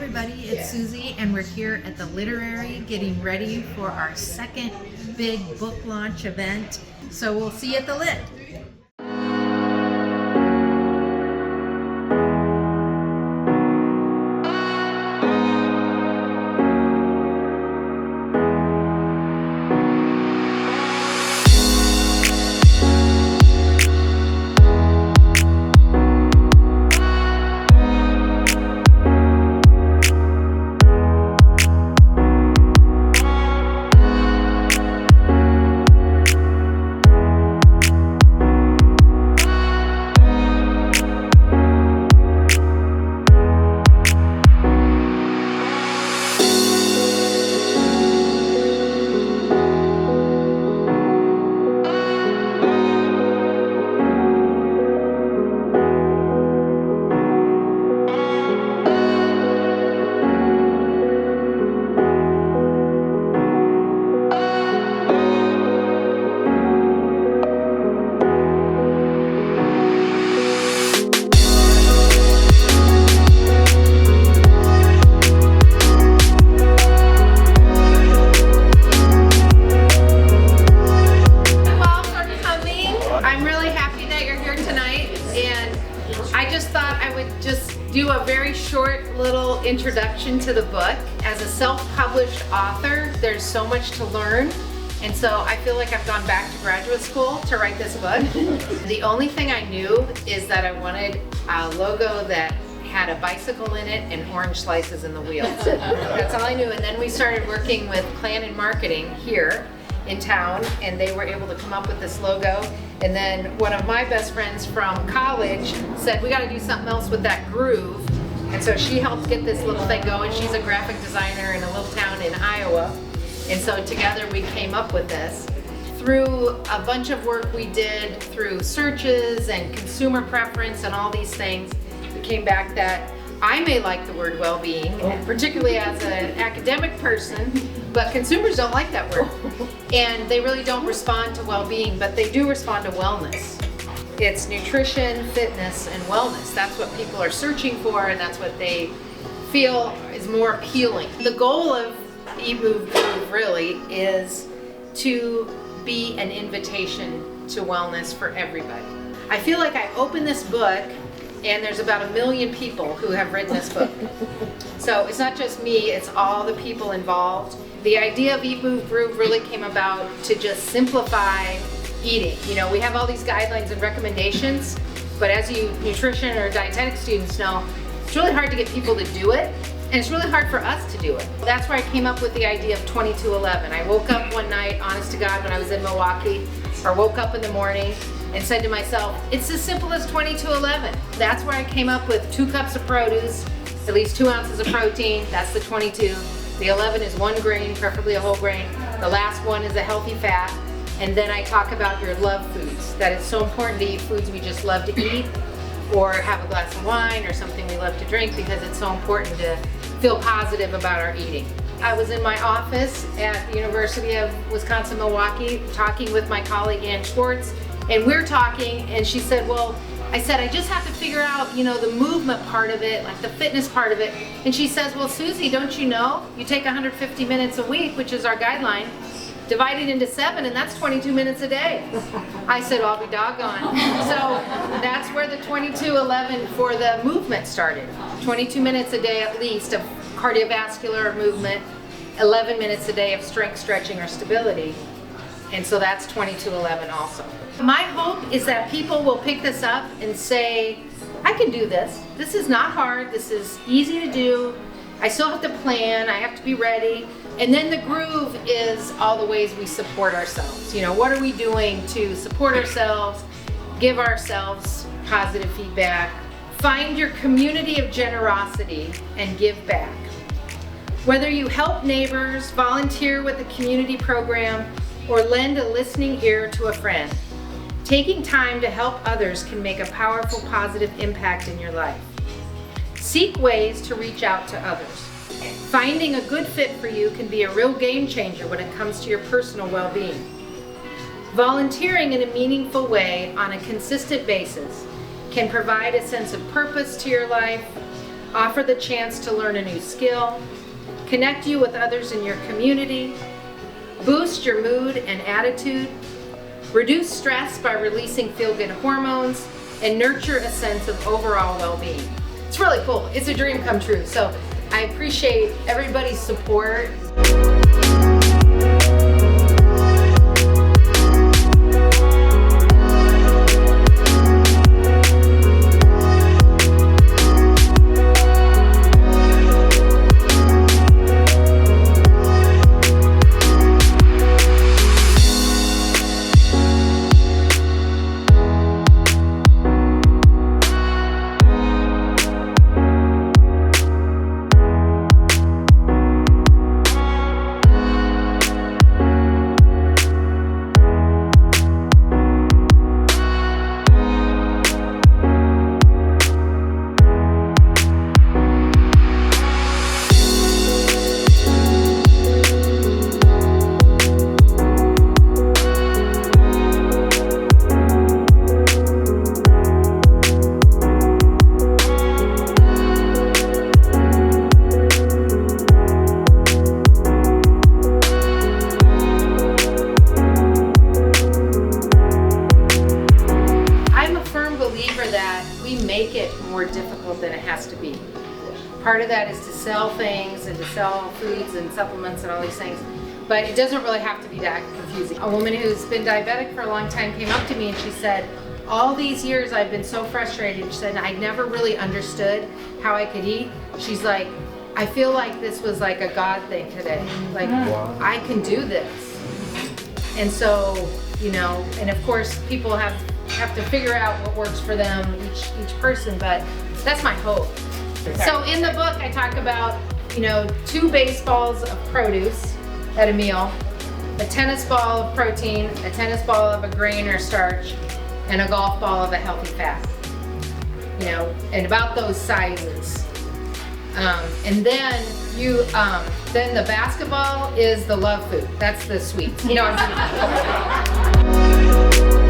everybody, it's Susie and we're here at the Literary getting ready for our second big book launch event. So we'll see you at the Lit. Do a very short little introduction to the book. As a self-published author, there's so much to learn, and so I feel like I've gone back to graduate school to write this book. The only thing I knew is that I wanted a logo that had a bicycle in it and orange slices in the wheels. That's all I knew, and then we started working with Plan and Marketing here in town, and they were able to come up with this logo. And then one of my best friends from college said, we got to do something else with that groove. And so she helped get this little thing going. She's a graphic designer in a little town in Iowa. And so together we came up with this. Through a bunch of work we did through searches and consumer preference and all these things, we came back that I may like the word well-being, particularly as an academic person, but consumers don't like that word. And they really don't respond to well-being, but they do respond to wellness. It's nutrition, fitness, and wellness. That's what people are searching for, and that's what they feel is more appealing. The goal of Eat, Move, Groove really is to be an invitation to wellness for everybody. I feel like I open this book and there's about 1 million people who have written this book. So it's not just me, it's all the people involved. The idea of Eat, Move, Groove really came about to just simplify eating. You know, we have all these guidelines and recommendations, but as you nutrition or dietetic students know, it's really hard to get people to do it, and it's really hard for us to do it. That's where I came up with the idea of 2211. I woke up one night, honest to God, when I was in Milwaukee, or woke up in the morning and said to myself, it's as simple as 2211. That's where I came up with 2 cups of produce, at least 2 ounces of protein, that's the 22. The 11 is 1 grain, preferably a whole grain. The last one is a healthy fat. And then I talk about your love foods, that it's so important to eat foods we just love to eat, or have a glass of wine or something we love to drink, because it's so important to feel positive about our eating. I was in my office at the University of Wisconsin-Milwaukee talking with my colleague Ann Schwartz, and we're talking, and she said, well, I said, I just have to figure out, you know, the movement part of it, like the fitness part of it. And she says, well, Susie, don't you know, you take 150 minutes a week, which is our guideline, divide it into 7, and that's 22 minutes a day. I said, well, I'll be doggone. So that's where the 2211 for the movement started. 22 minutes a day at least of cardiovascular movement, 11 minutes a day of strength, stretching, or stability. And so that's 2211 also. My hope is that people will pick this up and say, I can do this. This is not hard. This is easy to do. I still have to plan. I have to be ready. And then the groove is all the ways we support ourselves. You know, what are we doing to support ourselves, give ourselves positive feedback, find your community of generosity, and give back. Whether you help neighbors, volunteer with a community program, or lend a listening ear to a friend, taking time to help others can make a powerful, positive impact in your life. Seek ways to reach out to others. Finding a good fit for you can be a real game changer when it comes to your personal well-being. Volunteering in a meaningful way on a consistent basis can provide a sense of purpose to your life, offer the chance to learn a new skill, connect you with others in your community, boost your mood and attitude, reduce stress by releasing feel-good hormones, and nurture a sense of overall well-being. It's really cool. It's a dream come true. So I appreciate everybody's support. That we make it more difficult than it has to be. Part of that is to sell things and to sell foods and supplements and all these things, but it doesn't really have to be that confusing. A woman who's been diabetic for a long time came up to me and she said, all these years I've been so frustrated. She said, I never really understood how I could eat. She's like, I feel like this was like a God thing today. Like, wow. I can do this. And so, you know, and of course people have to figure out what works for them, each person, but that's my hope. So in the book I talk about, you know, 2 baseballs of produce at a meal, a tennis ball of protein, a tennis ball of a grain or starch, and a golf ball of a healthy fat. You know, and about those sizes. And then then the basketball is the love food. That's the sweets. You know what I'm saying?